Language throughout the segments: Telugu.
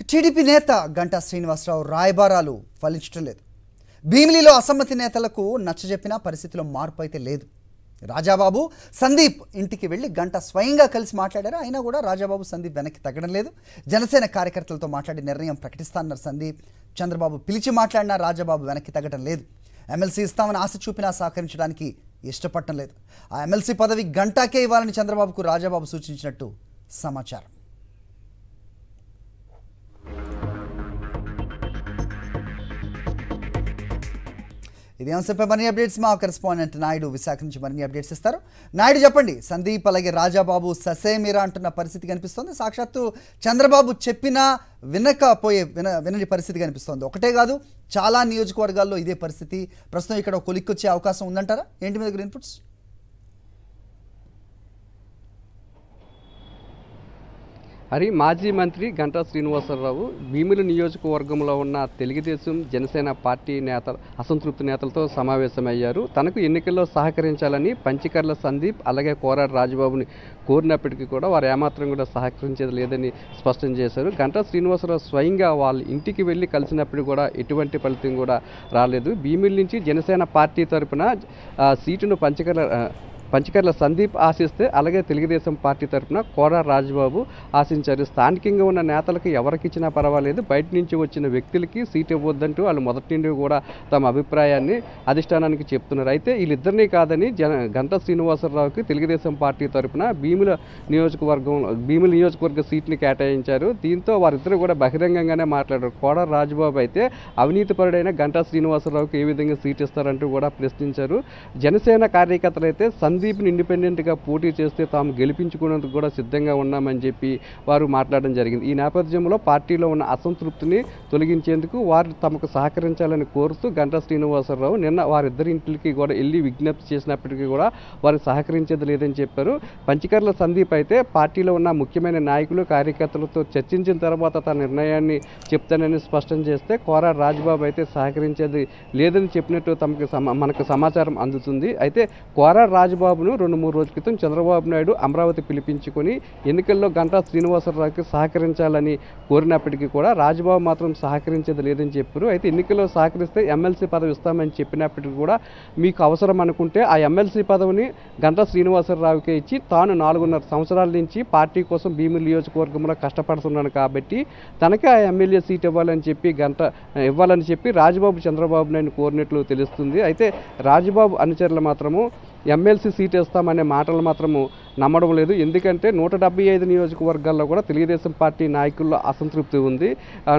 టీడీపీ నేత గంటా శ్రీనివాసరావు రాయబారాలు ఫలించడం లేదు. భీమిలిలో అసమ్మతి నేతలకు నచ్చజెప్పిన పరిస్థితిలో మార్పు అయితే లేదు. రాజాబాబు సందీప్ ఇంటికి వెళ్ళి గంటా స్వయంగా కలిసి మాట్లాడారు. అయినా కూడా రాజాబాబు సందీప్ వెనక్కి తగ్గడం లేదు. జనసేన కార్యకర్తలతో మాట్లాడి నిర్ణయం ప్రకటిస్తానన్నారు సందీప్. చంద్రబాబు పిలిచి మాట్లాడినా రాజాబాబు వెనక్కి తగ్గడం లేదు. ఎమ్మెల్సీ ఇస్తామని ఆశ చూపినా సహకరించడానికి ఇష్టపడటం లేదు. ఆ ఎమ్మెల్సీ పదవి గంటాకే ఇవ్వాలని చంద్రబాబుకు రాజాబాబు సూచించినట్టు సమాచారం. ఇదే అంశంపై మరిన్ని అప్డేట్స్ మా కరెస్పాండెంట్ నాయుడు విశాఖ నుంచి మరిన్ని అప్డేట్స్ ఇస్తారు. నాయుడు చెప్పండి, సందీప్ అలాగే రాజాబాబు ససేమిరా అంటున్న పరిస్థితి కనిపిస్తోంది. సాక్షాత్తు చంద్రబాబు చెప్పినా వినని పరిస్థితి కనిపిస్తోంది. ఒకటే కాదు, చాలా నియోజకవర్గాల్లో ఇదే పరిస్థితి. ప్రస్తుతం ఇక్కడ కొలిక్కొచ్చే అవకాశం ఉందంటారా? ఏంటి మీ దగ్గర ఇన్పుట్స్? హరి, మాజీ మంత్రి గంటా శ్రీనివాసరావు భీమిలి నియోజకవర్గంలో ఉన్న తెలుగుదేశం జనసేన పార్టీ అసంతృప్తి నేతలతో సమావేశమయ్యారు. తనకు ఎన్నికల్లో సహకరించాలని పంచకర్ల సందీప్ అలాగే కోరాడు రాజబాబుని కోరినప్పటికీ కూడా వారు ఏమాత్రం కూడా సహకరించేది లేదని స్పష్టం చేశారు. గంటా శ్రీనివాసరావు స్వయంగా వాళ్ళ ఇంటికి వెళ్ళి కలిసినప్పుడు కూడా ఎటువంటి ఫలితం కూడా రాలేదు. భీమిలి నుంచి జనసేన పార్టీ తరఫున సీటును పంచకర్ల సందీప్ ఆశిస్తే, అలాగే తెలుగుదేశం పార్టీ తరఫున కోరా రాజబాబు ఆశించారు. స్థానికంగా ఉన్న నేతలకు ఎవరికి ఇచ్చినా పర్వాలేదు, బయట నుంచి వచ్చిన వ్యక్తులకి సీట్ ఇవ్వద్దంటూ వాళ్ళు మొదటి నుండి కూడా తమ అభిప్రాయాన్ని అధిష్టానానికి చెప్తున్నారు. అయితే వీళ్ళిద్దరినీ కాదని గంటా శ్రీనివాసరావుకి తెలుగుదేశం పార్టీ తరఫున భీమిలి నియోజకవర్గ సీట్ని కేటాయించారు. దీంతో వారిద్దరూ కూడా బహిరంగంగానే మాట్లాడారు. కోరా రాజబాబు అయితే అవినీతిపరుడైన గంటా శ్రీనివాసరావుకి ఏ విధంగా సీట్ ఇస్తారంటూ కూడా ప్రశ్నించారు. జనసేన కార్యకర్తలు అయితే సందీప్ని ఇండిపెండెంట్గా పోటీ చేస్తే తాము గెలిపించుకునేందుకు కూడా సిద్ధంగా ఉన్నామని చెప్పి వారు మాట్లాడడం జరిగింది. ఈ నేపథ్యంలో పార్టీలో ఉన్న అసంతృప్తిని తొలగించేందుకు వారు తమకు సహకరించాలని కోరుతూ గంటా శ్రీనివాసరావు నిన్న వారిద్దరి ఇంటికి కూడా వెళ్ళి విజ్ఞప్తి చేసినప్పటికీ కూడా వారు సహకరించేది లేదని చెప్పారు. పంచకర్ల సందీప్ అయితే పార్టీలో ఉన్న ముఖ్యమైన నాయకులు కార్యకర్తలతో చర్చించిన తర్వాత తన నిర్ణయాన్ని చెప్తానని స్పష్టం చేస్తే, కోరా రాజబాబు అయితే సహకరించేది లేదని చెప్పినట్టు మనకు సమాచారం అందుతుంది. అయితే కోరా రాజబాబును 2-3 రోజుల క్రితం చంద్రబాబు నాయుడు అమరావతి పిలిపించుకొని ఎన్నికల్లో గంటా శ్రీనివాసరావుకి సహకరించాలని కోరినప్పటికీ కూడా రాజబాబు మాత్రం సహకరించేది లేదని చెప్పారు. అయితే ఎన్నికల్లో సహకరిస్తే ఎమ్మెల్సీ పదవి ఇస్తామని చెప్పినప్పటికీ కూడా మీకు అవసరం అనుకుంటే ఆ ఎమ్మెల్సీ పదవిని గంటా శ్రీనివాసరావుకే ఇచ్చి తాను 4.5 సంవత్సరాల నుంచి పార్టీ కోసం భీమిలి నియోజకవర్గంలో కష్టపడుతున్నాను కాబట్టి తనకే ఆ ఎమ్మెల్యే సీట్ ఇవ్వాలని చెప్పి రాజబాబు చంద్రబాబు నాయుడు కోరినట్లు తెలుస్తుంది. అయితే రాజబాబు అనుచరులు మాత్రము ఎమ్మెల్సీ సీట్ ఇస్తామనే మాటలు మాత్రము నమ్మడం లేదు. ఎందుకంటే 175 నియోజకవర్గాల్లో కూడా తెలుగుదేశం పార్టీ నాయకుల్లో అసంతృప్తి ఉంది.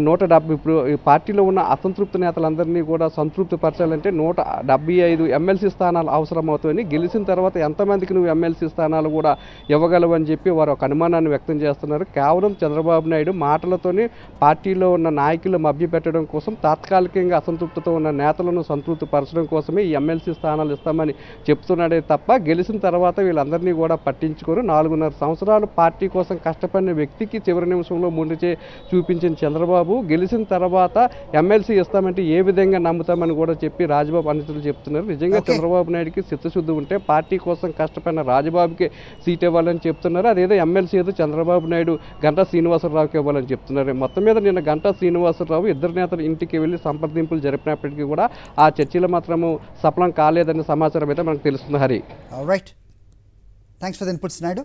170 ఇప్పుడు ఈ పార్టీలో ఉన్న అసంతృప్తి నేతలందరినీ కూడా సంతృప్తి పరచాలంటే 175 ఎమ్మెల్సీ స్థానాలు అవసరమవుతాయని, గెలిచిన తర్వాత ఎంతమందికి నువ్వు ఎమ్మెల్సీ స్థానాలు కూడా ఇవ్వగలవు అని చెప్పి వారు ఒక అనుమానాన్ని వ్యక్తం చేస్తున్నారు. కేవలం చంద్రబాబు నాయుడు మాటలతోనే పార్టీలో ఉన్న నాయకులు మభ్యపెట్టడం కోసం, తాత్కాలికంగా అసంతృప్తితో ఉన్న నేతలను సంతృప్తి పరచడం కోసమే ఈ ఎమ్మెల్సీ స్థానాలు ఇస్తామని చెప్తున్నాడే తప్ప గెలిచిన తర్వాత వీళ్ళందరినీ కూడా పట్టించుకోరు. 4.5 సంవత్సరాలు పార్టీ కోసం కష్టపడిన వ్యక్తికి చివరి నిమిషంలో ముందుచే చూపించిన చంద్రబాబు గెలిచిన తర్వాత ఎమ్మెల్సీ ఇస్తామంటే ఏ విధంగా నమ్ముతామని కూడా చెప్పి రాజబాబు అనుచరులు చెప్తున్నారు. నిజంగా చంద్రబాబు నాయుడికి చిత్తశుద్ధి ఉంటే పార్టీ కోసం కష్టపడిన రాజబాబుకి సీట్ ఇవ్వాలని చెప్తున్నారు. అదేదో ఎమ్మెల్సీ ఏదో చంద్రబాబు నాయుడు గంటా శ్రీనివాసరావుకి ఇవ్వాలని చెప్తున్నారు. మొత్తం మీద నిన్న గంటా శ్రీనివాసరావు ఇద్దరు నేతలు ఇంటికి వెళ్ళి సంప్రదింపులు జరిపినప్పటికీ కూడా ఆ చర్చలు మాత్రము సఫలం కాలేదనే సమాచారం అయితే మనకు తెలుస్తుంది. Hari, right, thanks for the inputs Naidu.